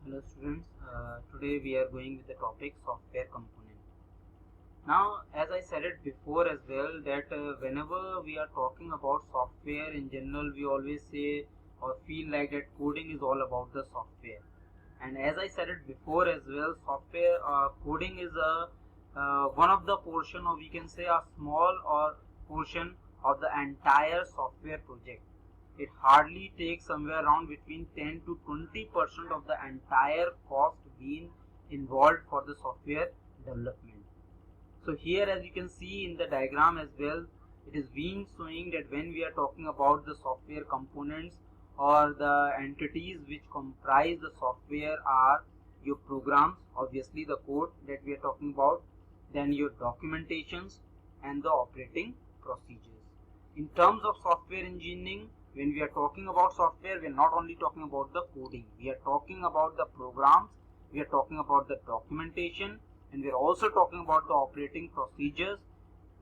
Hello students, today we are going with the topic software component. Now as I said it before as well that whenever we are talking about software in general, we always say or feel like that coding is all about the software. And as I said it before as well, software coding is one of the portion, or we can say a small or portion of the entire software project. It hardly takes somewhere around between 10 to 20% of the entire cost being involved for the software development. So here, as you can see in the diagram as well, it is being showing that when we are talking about the software components or the entities which comprise the software are your programs, obviously the code that we are talking about, then your documentations and the operating procedures. In terms of software engineering, when we are talking about software, we are not only talking about the coding, we are talking about the programs, we are talking about the documentation, and we are also talking about the operating procedures.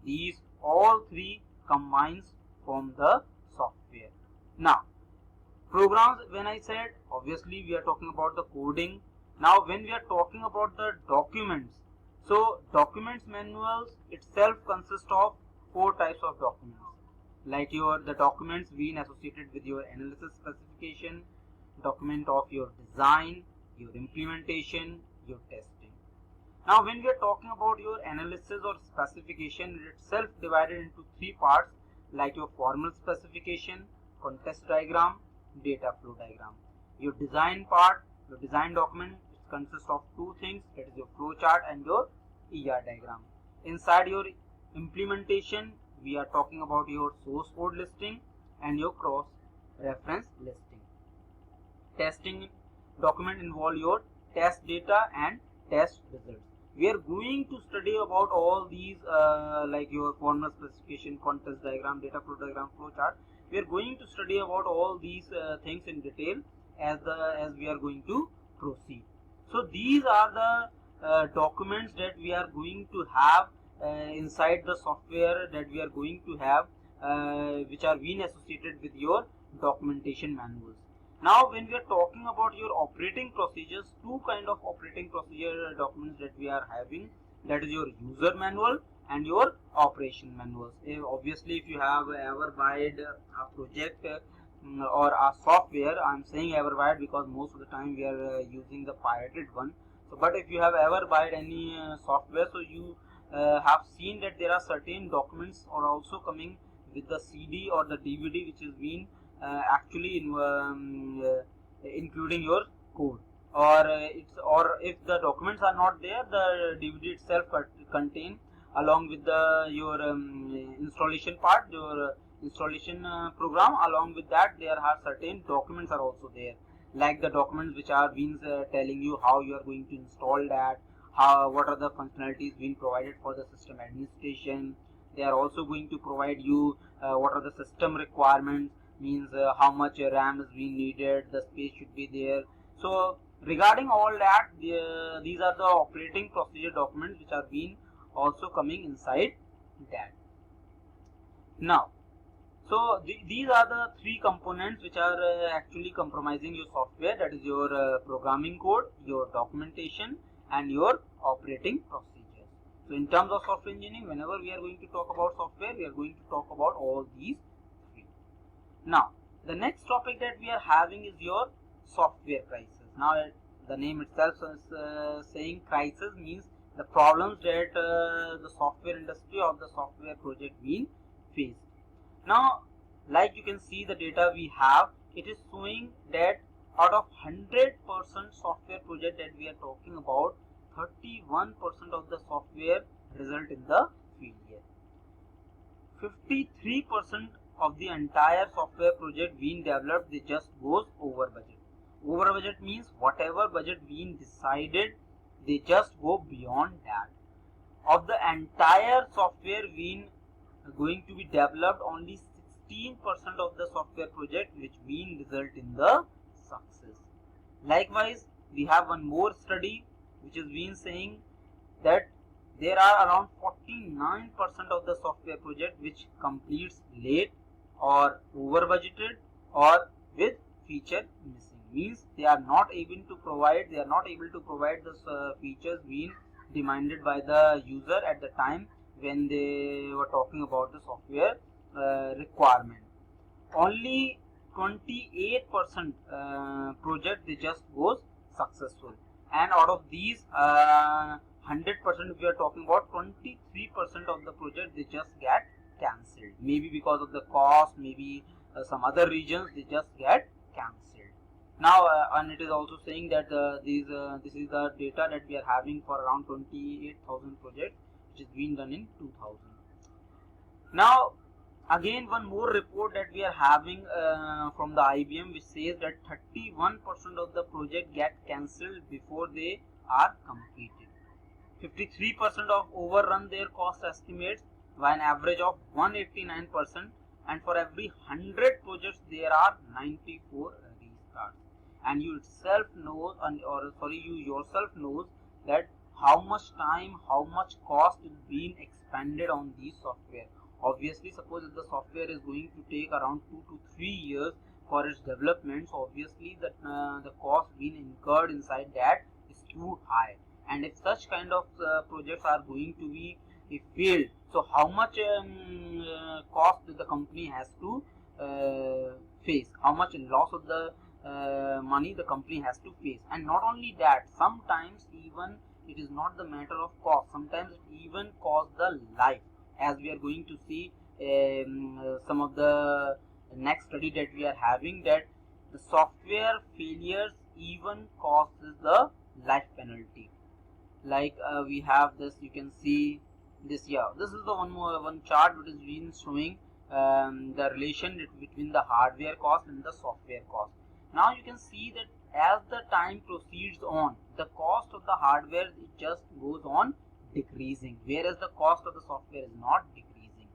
These all three combines form the software. Now, programs, when I said, obviously we are talking about the coding. Now when we are talking about the documents, so documents manuals itself consist of four types of documents, like the documents being associated with your analysis specification, document of your design, your implementation, your testing. Now when we are talking about your analysis or specification, it itself divided into three parts, like your formal specification, context diagram, data flow diagram. Your design part, your design document, it consists of two things, that is your flow chart and your ER diagram. Inside your implementation, we are talking about your source code listing and your cross reference listing. Testing document involve your test data and test results. We are going to study about all these like your formal specification, context diagram, data flow diagram, flow chart. We are going to study about all these things in detail as we are going to proceed. So these are the documents that we are going to have inside the software that we are going to have, which are being associated with your documentation manuals. Now when we are talking about your operating procedures, two kind of operating procedure documents that we are having, that is your user manual and your operation manuals. Obviously if you have ever bought a project or a software, I am saying ever bought because most of the time we are using the pirated one. So but if you have ever bought any software, so you have seen that there are certain documents are also coming with the CD or the DVD, which is being actually including your code, or if the documents are not there, the DVD itself contain along with the your installation part, your installation program. Along with that, there are certain documents are also there, like the documents which are being telling you how you are going to install that, what are the functionalities being provided for the system administration. They are also going to provide you what are the system requirements, means how much RAM is being needed, the space should be there. So regarding all that, these are the operating procedure documents which are being also coming inside that. Now, so these are the three components which are actually comprising your software, that is your programming code, your documentation and your operating procedures. So in terms of software engineering, whenever we are going to talk about software, we are going to talk about all these three. Now the next topic that we are having is your software crisis. Now the name itself is saying crisis, means the problems that the software industry or the software project being faced. Now like you can see the data we have, it is showing that out of 100% software project that we are talking about, 31% of the software result in the failure. 53% of the entire software project being developed, they just goes over budget. Over budget means whatever budget being decided, they just go beyond that. Of the entire software being going to be developed, only 16% of the software project which being result in the success. Likewise, we have one more study which is being saying that there are around 49% of the software project which completes late or over budgeted or with feature missing, means they are not able to provide the features being demanded by the user at the time when they were talking about the software requirement. Only 28% project they just goes successful, and out of these 100% we are talking about 23% of the project they just get cancelled, maybe because of the cost, maybe some other regions they just get cancelled. Now and it is also saying that this is the data that we are having for around 28,000 projects which is being done in 2000. Now again, one more report that we are having from the IBM, which says that 31% of the project get cancelled before they are completed. 53% of overrun their cost estimates by an average of 189%, and for every 100 projects there are 94 restarts. And you yourself knows that how much time, how much cost is being expended on these software. Obviously, suppose if the software is going to take around 2 to 3 years for its development, so obviously that the cost being incurred inside that is too high. And if such kind of projects are going to be failed, so how much cost the company has to face, how much loss of the money the company has to face. And not only that, sometimes even it is not the matter of cost, sometimes it even costs the life, as we are going to see some of the next study that we are having, that the software failures even causes the life penalty. Like we have this, you can see this here. This is the one chart which is been showing the relation between the hardware cost and the software cost. Now you can see that as the time proceeds on, the cost of the hardware it just goes on decreasing, whereas the cost of the software is not decreasing.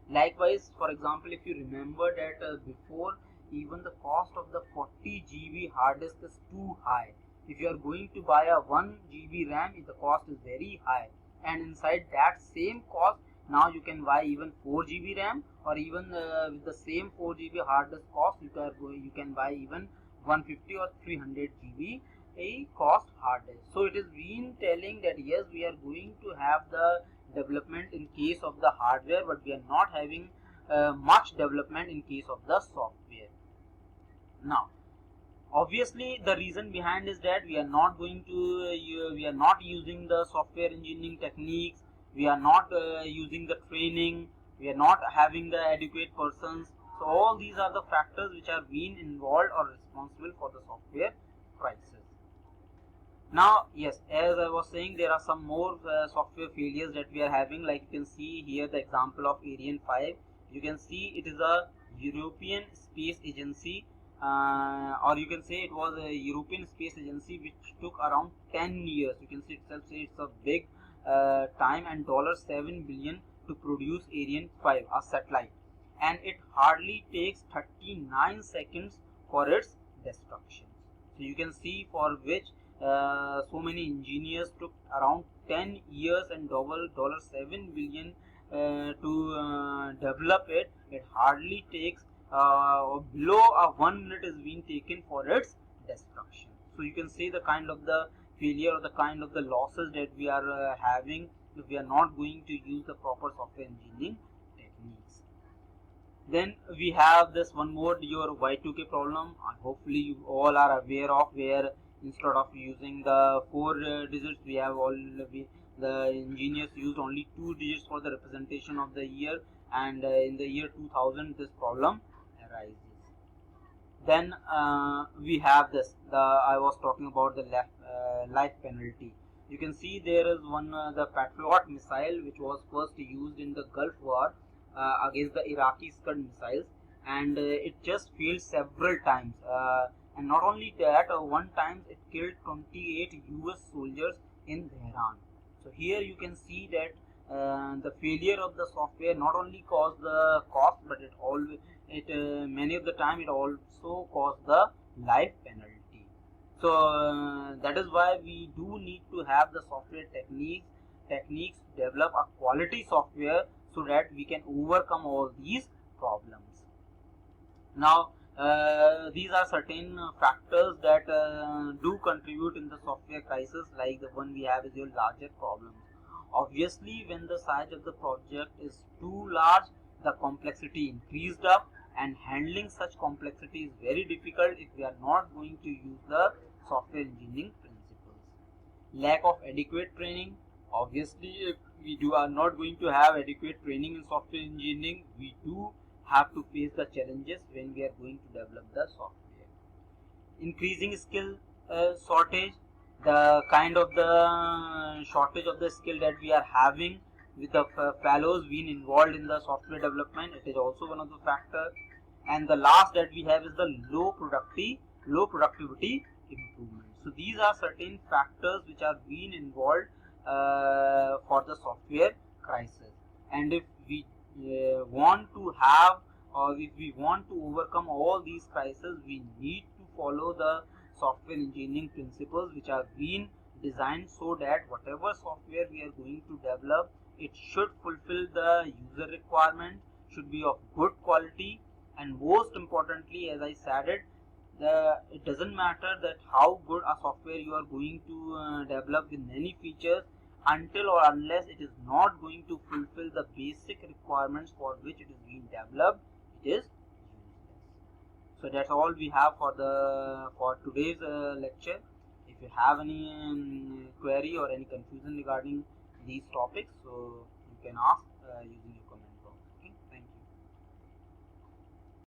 Likewise, for example, if you remember that before, even the cost of the 40 GB hard disk is too high. If you are going to buy a 1 GB RAM, the cost is very high, and inside that same cost, now you can buy even 4 GB RAM, or even with the same 4 GB hard disk cost, you can buy even 150 or 300 GB a cost hard disk. So it is been telling that yes, we are going to have the development in case of the hardware, but we are not having much development in case of the software. Now obviously the reason behind is that we are not using the software engineering techniques, we are not using the training, we are not having the adequate persons. So all these are the factors which are being involved or responsible for the software crisis. Now yes, as I was saying, there are some more software failures that we are having. Like you can see here the example of Ariane 5. You can see it is a European Space Agency, or you can say it was a European Space Agency which took around 10 years. You can see itself say it's a big time, and $7 billion to produce Ariane 5, a satellite, and it hardly takes 39 seconds for its destruction. So you can see for which so many engineers took around 10 years and $7 billion to develop it. It hardly takes below a 1 minute is being taken for its destruction. So you can see the kind of the failure or the kind of the losses that we are having if we are not going to use the proper software engineering techniques. Then we have this one more, your Y2K problem. Hopefully you all are aware of, where instead of using the 4 digits, we have the engineers used only 2 digits for the representation of the year, and in the year 2000 this problem arises. Then we have this, I was talking about the life penalty. You can see there is one the Patriot missile which was first used in the Gulf War against the Iraqi Scud missiles, and it just failed several times. And not only that, one time it killed 28 US soldiers in Tehran. So here you can see that the failure of the software not only caused the cost, but many of the time it also caused the life penalty. So that is why we do need to have the software techniques develop a quality software so that we can overcome all these problems. Now These are certain factors that do contribute in the software crisis, like the one we have is your larger problems. Obviously, when the size of the project is too large, the complexity increased up, and handling such complexity is very difficult if we are not going to use the software engineering principles. Lack of adequate training. Obviously, if we are not going to have adequate training in software engineering, we do have to face the challenges when we are going to develop the software. Increasing skill shortage. The kind of the shortage of the skill that we are having with the fellows being involved in the software development, it is also one of the factors. And the last that we have is the low productivity improvement. So these are certain factors which are being involved for the software crisis. And if we want to have, or if we want to overcome all these crises, we need to follow the software engineering principles which are being designed so that whatever software we are going to develop, it should fulfill the user requirement, should be of good quality, and most importantly, as I said it doesn't matter that how good a software you are going to develop with many features, until or unless it is not going to fulfill the basic requirements for which it is being developed, it is useless. So that's all we have for today's lecture. If you have any query or any confusion regarding these topics, so you can ask using